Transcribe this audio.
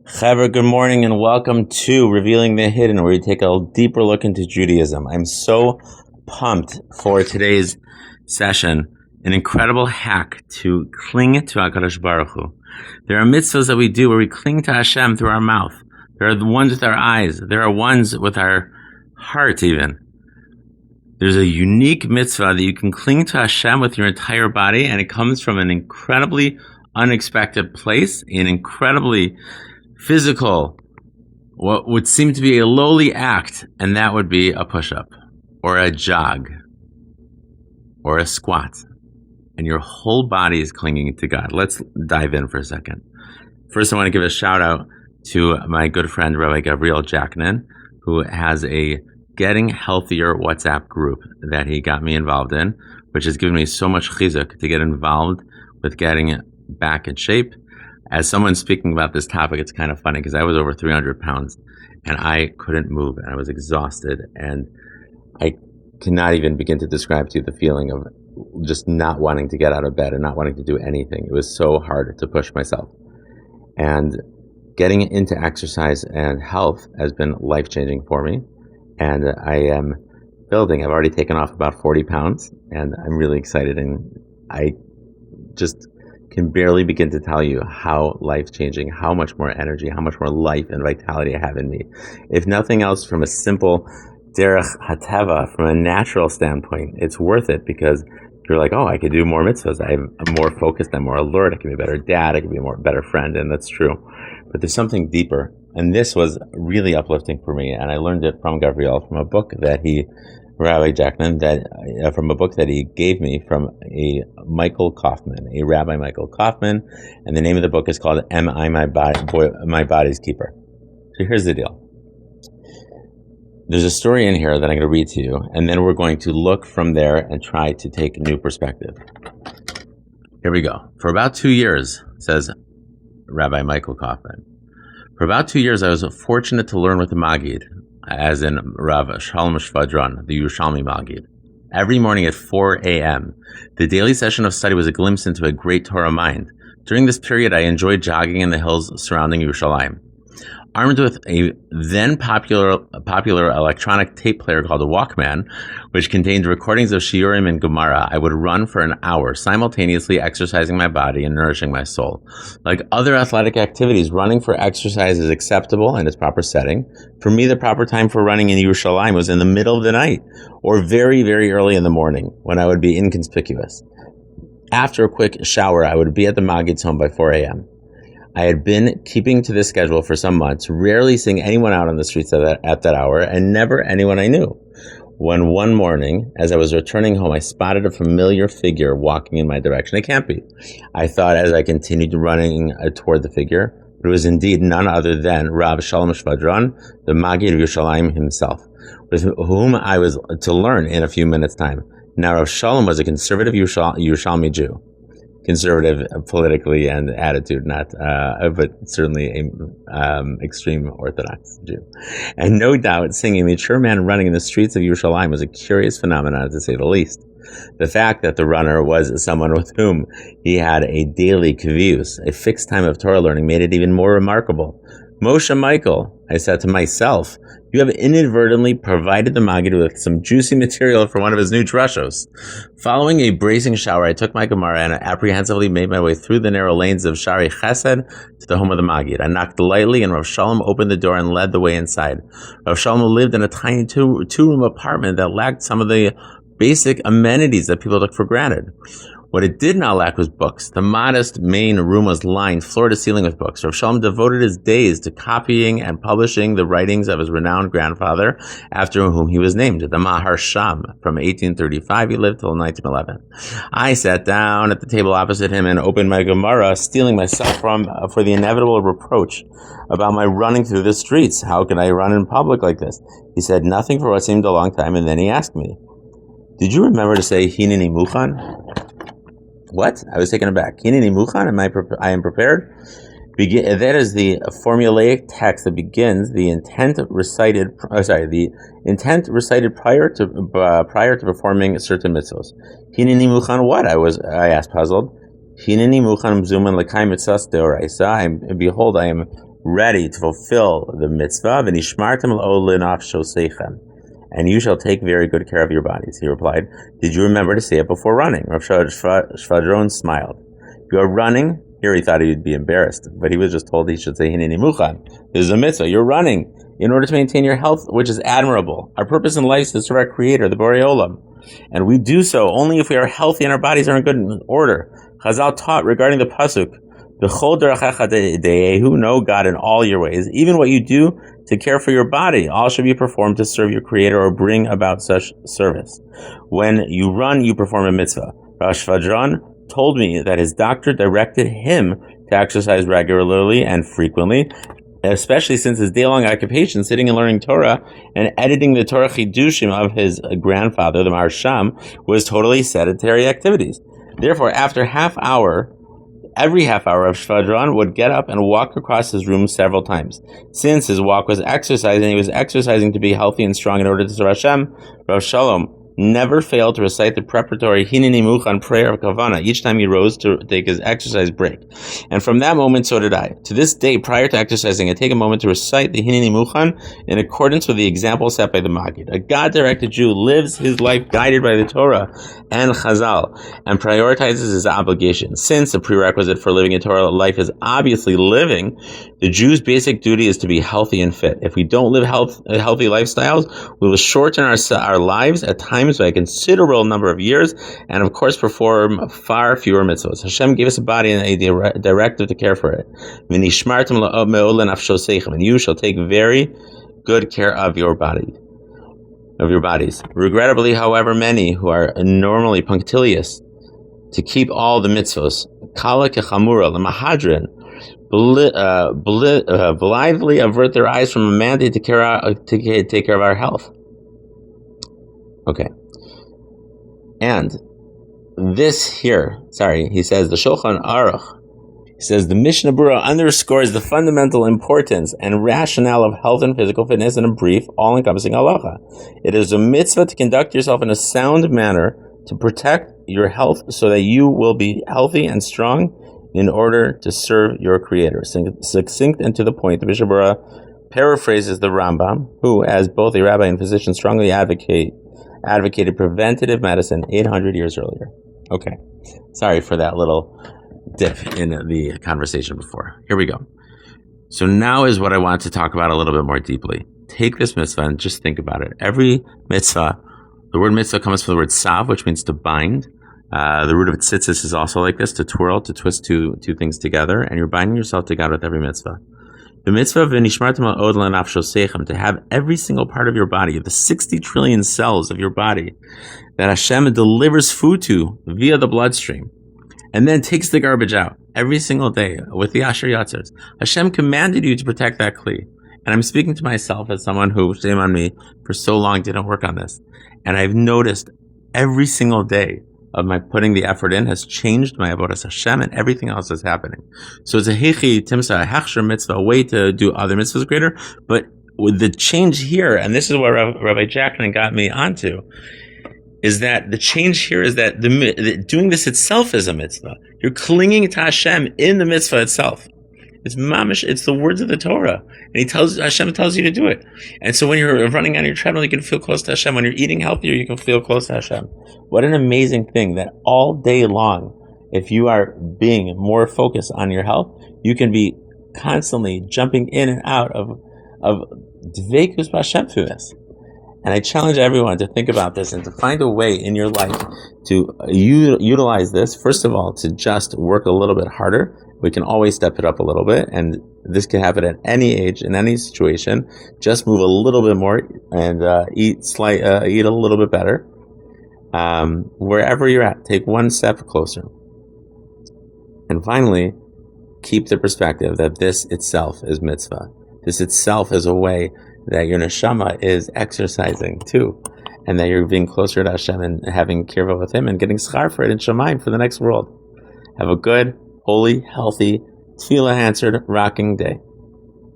Chaver, good morning and welcome to Revealing the Hidden, where we take a deeper look into Judaism. I'm so pumped for today's session, an incredible hack to cling to HaKadosh Baruch Hu. There are mitzvahs that we do where we cling to Hashem through our mouth. There are the ones with our eyes. There are ones with our heart even. There's a unique mitzvah that you can cling to Hashem with your entire body, and it comes from an incredibly unexpected place, an incredibly physical, what would seem to be a lowly act, and that would be a push-up or a jog or a squat, and your whole body is clinging to God. Let's dive in for a second. First, I want to give a shout out to my good friend Rabbi Gavriel Jacknin, who has a Getting Healthier WhatsApp group that he got me involved in, which has given me so much chizuk to get involved with getting back in shape. As someone speaking about this topic, it's kind of funny because I was over 300 pounds and I couldn't move and I was exhausted, and I cannot even begin to describe to you the feeling of just not wanting to get out of bed and not wanting to do anything. It was so hard to push myself. And getting into exercise and health has been life-changing for me. And I am building. I've already taken off about 40 pounds and I'm really excited. And I just can barely begin to tell you how life-changing, how much more energy, how much more life and vitality I have in me. If nothing else, from a simple derech hateva, from a natural standpoint, it's worth it because you're like, oh, I could do more mitzvahs. I'm more focused, I'm more alert, I can be a better dad, I can be a better friend, and that's true. But there's something deeper, and this was really uplifting for me, and I learned it from Gavriel, from a book that Rabbi Jacknin, from a book that he gave me from a Rabbi Michael Kaufman, and the name of the book is called Am I My Body's Keeper? So here's the deal. There's a story in here that I'm going to read to you, and then we're going to look from there and try to take a new perspective. Here we go. For about 2 years, says Rabbi Michael Kaufman, for about 2 years I was fortunate to learn with the Maggid, as in Rav Shalom Shvadron, the Yerushalmi Maggid. Every morning at 4 a.m., the daily session of study was a glimpse into a great Torah mind. During this period, I enjoyed jogging in the hills surrounding Yerushalayim. Armed with a then popular electronic tape player called a Walkman, which contained recordings of Shiurim and Gemara, I would run for an hour, simultaneously exercising my body and nourishing my soul. Like other athletic activities, running for exercise is acceptable in its proper setting. For me, the proper time for running in Yerushalayim was in the middle of the night, or very, very early in the morning, when I would be inconspicuous. After a quick shower, I would be at the Maggid's home by 4 a.m. I had been keeping to this schedule for some months, rarely seeing anyone out on the streets at that hour, and never anyone I knew. When one morning, as I was returning home, I spotted a familiar figure walking in my direction. It can't be, I thought as I continued running toward the figure, but it was indeed none other than Rav Shalom Shvadron, the Maggid of Yerushalayim himself, with whom I was to learn in a few minutes' time. Now, Rav Shalom was a conservative Yerushalmi Jew. Conservative politically and attitude, but certainly a extreme Orthodox Jew. And no doubt, seeing a mature man running in the streets of Yerushalayim was a curious phenomenon, to say the least. The fact that the runner was someone with whom he had a daily kvius, a fixed time of Torah learning, made it even more remarkable. Moshe Michael, I said to myself, you have inadvertently provided the Maggid with some juicy material for one of his new drushos. Following a bracing shower, I took my Gemara and apprehensively made my way through the narrow lanes of Shari Chesed to the home of the Maggid. I knocked lightly and Rav Shalom opened the door and led the way inside. Rav Shalom lived in a tiny two-room apartment that lacked some of the basic amenities that people took for granted. What it did not lack was books. The modest main room was lined floor to ceiling with books. Rav Shalom devoted his days to copying and publishing the writings of his renowned grandfather, after whom he was named, the Maharsham. From 1835 he lived till 1911. I sat down at the table opposite him and opened my Gemara, steeling myself for the inevitable reproach about my running through the streets. How could I run in public like this? He said nothing for what seemed a long time, and then he asked me, did you remember to say Hineni Muchan? What? I was taken aback. Hineni Muchan, I am prepared? That is the formulaic text that begins the intent recited prior to performing certain mitzvos. Hineni Muchan what? I asked, puzzled. Hineni Muchan Mzuman L'Kai Mitzvahs Deoraisa. Behold, I am ready to fulfill the mitzvah, and you shall take very good care of your bodies. He replied, did you remember to say it before running? Rav Shvadron smiled. You are running? Here he thought he'd be embarrassed, but he was just told he should say, Hineni Muchan. This is a mitzvah. You're running in order to maintain your health, which is admirable. Our purpose in life is to serve our Creator, the Borei Olam. And we do so only if we are healthy and our bodies are in good order. Chazal taught regarding the pasuk, who know God in all your ways, even what you do to care for your body, all should be performed to serve your Creator or bring about such service. When you run, you perform a mitzvah. Rosh Vajran told me that his doctor directed him to exercise regularly and frequently, especially since his day-long occupation, sitting and learning Torah and editing the Torah Chidushim of his grandfather, the Marsham, was totally sedentary activities. Therefore, after every half hour of Shvadron would get up and walk across his room several times. Since his walk was exercise and he was exercising to be healthy and strong in order to serve Hashem, Rav Shalom never failed to recite the preparatory Hineni Muchan prayer of Kavana each time he rose to take his exercise break. And from that moment, so did I. To this day, prior to exercising, I take a moment to recite the Hineni Muchan in accordance with the example set by the Maggid. A God-directed Jew lives his life guided by the Torah and Chazal and prioritizes his obligations. Since the prerequisite for living a Torah life is obviously living, the Jew's basic duty is to be healthy and fit. If we don't live healthy lifestyles, we will shorten our lives at times by a considerable number of years, and of course perform far fewer mitzvahs. Hashem gave us a body and a directive to care for it. And you shall take very good care of your bodies. Regrettably, however, many who are normally punctilious to keep all the mitzvahs, kala kechamura l'mahadrin, blithely avert their eyes from a mandate to take care of our health. Okay. And this here, he says, the Shulchan Aruch, he says, the Mishnah Berurah underscores the fundamental importance and rationale of health and physical fitness in a brief, all-encompassing halacha. It is a mitzvah to conduct yourself in a sound manner to protect your health so that you will be healthy and strong in order to serve your Creator. Succinct and to the point, the Mishnah Berurah paraphrases the Rambam, who, as both a rabbi and physician, strongly advocated preventative medicine 800 years earlier. Okay. Sorry for that little dip in the conversation before. Here we go. So now is what I want to talk about a little bit more deeply. Take this mitzvah and just think about it. Every mitzvah, the word mitzvah comes from the word sav, which means to bind. The root of tzitzis is also like this, to twirl, to twist two things together, and you're binding yourself to God with every mitzvah. The mitzvah of v'nishmartem od lenafshosechem, to have every single part of your body, the 60 trillion cells of your body, that Hashem delivers food to via the bloodstream, and then takes the garbage out every single day with the Asher Yatzers. Hashem commanded you to protect that kli. And I'm speaking to myself as someone who, shame on me, for so long didn't work on this. And I've noticed every single day of my putting the effort in has changed my avodas Hashem, and everything else is happening. So it's a hechi timsa, a hechsher mitzvah, a way to do other mitzvahs greater. But with the change here, and this is what Rabbi Jacknin got me onto, is that the change here is that doing this itself is a mitzvah. You're clinging to Hashem in the mitzvah itself. It's mamish. It's the words of the Torah, and Hashem tells you to do it. And so when you're running on your treadmill, you can feel close to Hashem. When you're eating healthier, you can feel close to Hashem. What an amazing thing that all day long, if you are being more focused on your health, you can be constantly jumping in and out of dveikus b'Hashem through this. And I challenge everyone to think about this and to find a way in your life to utilize this. First of all, to just work a little bit harder. We can always step it up a little bit, and this can happen at any age, in any situation. Just move a little bit more and eat a little bit better. Wherever you're at, take one step closer. And finally, keep the perspective that this itself is mitzvah. This itself is a way that your neshama is exercising too, and that you're being closer to Hashem and having kirva with Him and getting schar for it in Shamayim for the next world. Have a good, holy, healthy, tefillah answered, rocking day.